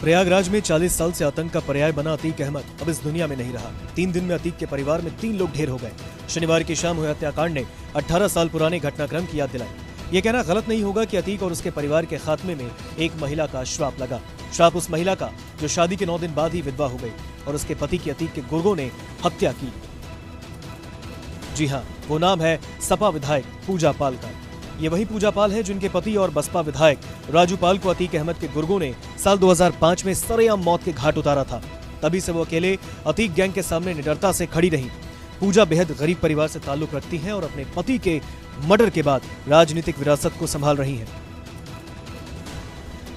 प्रयागराज में 40 साल से आतंक का पर्याय बना अतीक अहमद अब इस दुनिया में नहीं रहा। 3 दिन में अतीक के परिवार में 3 लोग ढेर हो गए। शनिवार की शाम हुए हत्याकांड ने 18 साल पुराने घटनाक्रम की याद दिलाई। ये कहना गलत नहीं होगा कि अतीक और उसके परिवार के खात्मे में एक महिला का श्राप लगा। श्राप उस महिला का जो शादी के 9 दिन बाद ही विधवा हो गई और उसके पति की अतीक के गुर्गों ने हत्या की। जी हाँ, वो नाम है सपा विधायक पूजा पाल का। ये वही पूजा पाल है जिनके पति और बसपा विधायक राजू पाल को अतीक अहमद के गुर्गों ने साल 2005 में सरेआम मौत के घाट उतारा था। तभी से वो अकेले अतीक गैंग के सामने निडरता से खड़ी रही। पूजा बेहद गरीब परिवार से ताल्लुक रखती हैं और अपने पति के मर्डर के बाद राजनीतिक विरासत को संभाल रही हैं।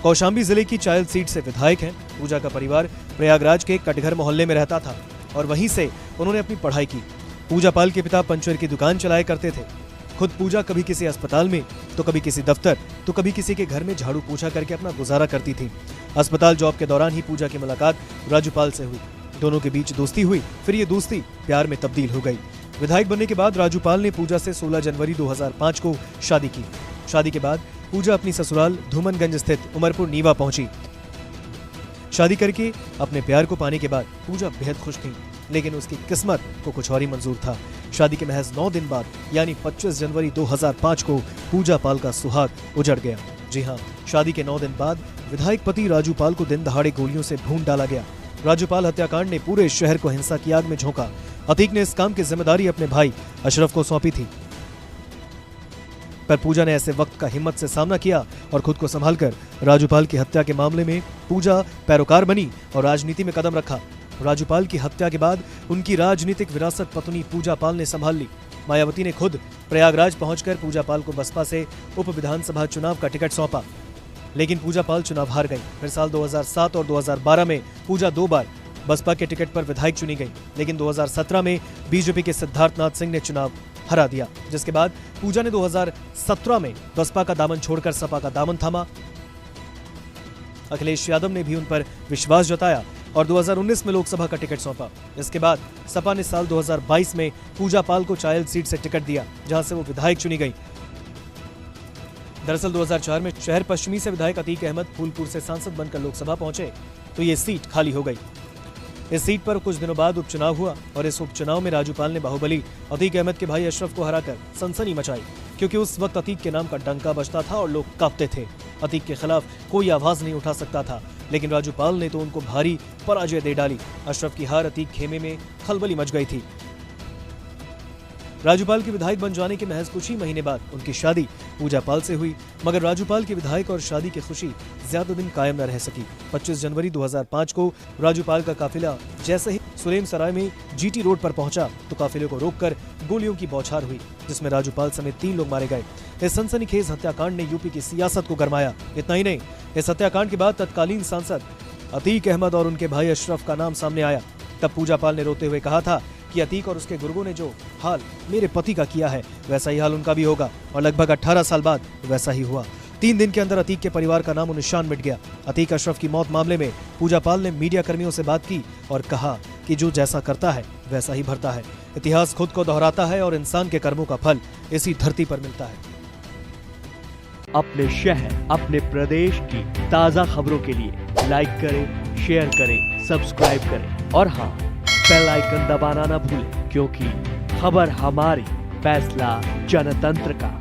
कौशाम्बी जिले की चायल सीट से विधायक हैं। पूजा का परिवार प्रयागराज के कटघर मोहल्ले में रहता था और वहीं से उन्होंने अपनी पढ़ाई की। पूजा पाल के पिता पंचर की दुकान चलाया करते थे। खुद पूजा कभी किसी अस्पताल में तो कभी किसी दफ्तर तो कभी किसी के घर में झाड़ू पोछा करके अपना गुजारा करती थी। अस्पताल जॉब के दौरान ही पूजा की मुलाकात राजू पाल से हुई। दोनों के बीच दोस्ती हुई, फिर ये दोस्ती प्यार में तब्दील हो गई। विधायक बनने के बाद राजू पाल ने पूजा से 16 जनवरी 2005 को शादी की। शादी के बाद पूजा अपनी ससुराल धूमनगंज स्थित उमरपुर नीवा पहुंची। शादी करके अपने प्यार को पाने के बाद पूजा बेहद खुश थी, लेकिन उसकी किस्मत को कुछ और ही मंजूर था। शादी के महज 9 दिन बाद यानी 25 जनवरी 2005 को पूजा पाल का सुहाग उजड़ गया। जी हाँ, शादी के 9 दिन बाद विधायक पति राजू पाल को दिन दहाड़े गोलियों से भून डाला गया। राजू पाल हत्याकांड ने पूरे शहर को हिंसा की आग में झोंका। अतीक ने इस काम की जिम्मेदारी अपने भाई अशरफ को सौंपी थी, पर पूजा ने ऐसे वक्त का हिम्मत से सामना किया और खुद को संभालकर राजू पाल की हत्या के मामले में पूजा पैरोकार बनी और राजनीति में कदम रखा। राजू पाल की हत्या के बाद उनकी राजनीतिक विरासत पत्नी पूजा पाल ने संभाल ली। मायावती ने खुद प्रयागराज पहुंचकर पूजा पाल को बसपा से उप विधानसभा चुनाव का टिकट सौंपा, लेकिन पूजा पाल चुनाव हार गई। फिर साल 2007 और 2012 में पूजा 2 बार बसपा के टिकट पर विधायक चुनी गई, लेकिन 2017 में बीजेपी के सिद्धार्थनाथ सिंह ने चुनाव हरा दिया, जिसके बाद पूजा ने 2017 में बसपा का दामन छोड़कर सपा का दामन थामा। अखिलेश यादव ने भी उन पर विश्वास जताया और 2019 में लोकसभा का टिकट सौंपा। इसके बाद सपा ने साल 2022 में पूजा पाल को चायल सीट से टिकट दिया, जहां से वो विधायक चुनी गई। दरअसल 2004 में शहर पश्चिमी से विधायक अतीक अहमद फूलपुर से सांसद बनकर लोकसभा पहुंचे तो ये सीट खाली हो गई। इस सीट पर कुछ दिनों बाद उपचुनाव हुआ और इस उपचुनाव में राजू पाल ने बाहुबली अतीक अहमद के भाई अशरफ को हराकर सनसनी मचाई, क्योंकि उस वक्त अतीक के नाम का डंका बजता था और लोग कांपते थे। अतीक के खिलाफ कोई आवाज नहीं उठा सकता था, लेकिन राजू पाल ने तो उनको भारी पराजय दे डाली। अशरफ की हार अतीक खेमे में खलबली मच गई थी। राजू पाल के विधायक बन जाने के महज कुछ ही महीने बाद उनकी शादी पूजा पाल से हुई, मगर राजू पाल के विधायक और शादी की खुशी ज्यादा दिन कायम न रह सकी। 25 जनवरी 2005 को राजू पाल का काफिला जैसे ही सुलेम सराय में जीटी रोड पर पहुंचा तो काफिले को रोककर गोलियों की बौछार हुई, जिसमें राजू पाल समेत 3 लोग मारे गए। इस सनसनीखेज हत्याकांड ने यूपी की सियासत को गरमाया। इतना ही नहीं, इस हत्याकांड के बाद तत्कालीन सांसद अतीक अहमद और उनके भाई अशरफ का नाम सामने आया। तब पूजा पाल ने रोते हुए कहा था कि अतीक और उसके गुर्गों ने जो हाल मेरे पति का किया है वैसा ही हाल उनका भी होगा, और लगभग 18 साल बाद वैसा ही हुआ। 3 दिन के अंदर अतीक के परिवार का नामो निशान मिट गया। अतीक अशरफ की मौत मामले में पूजा पाल ने मीडिया कर्मियों से बात की और कहा कि जो जैसा करता है वैसा ही भरता है। इतिहास खुद को दोहराता है और इंसान के कर्मों का फल इसी धरती पर मिलता है। अपने शहर, अपने प्रदेश की ताज़ा खबरों के लिए लाइक करें, शेयर करें, सब्सक्राइब करें और हाँ, बेल आइकन दबाना ना भूलें, क्योंकि खबर हमारी, फैसला जनतंत्र का।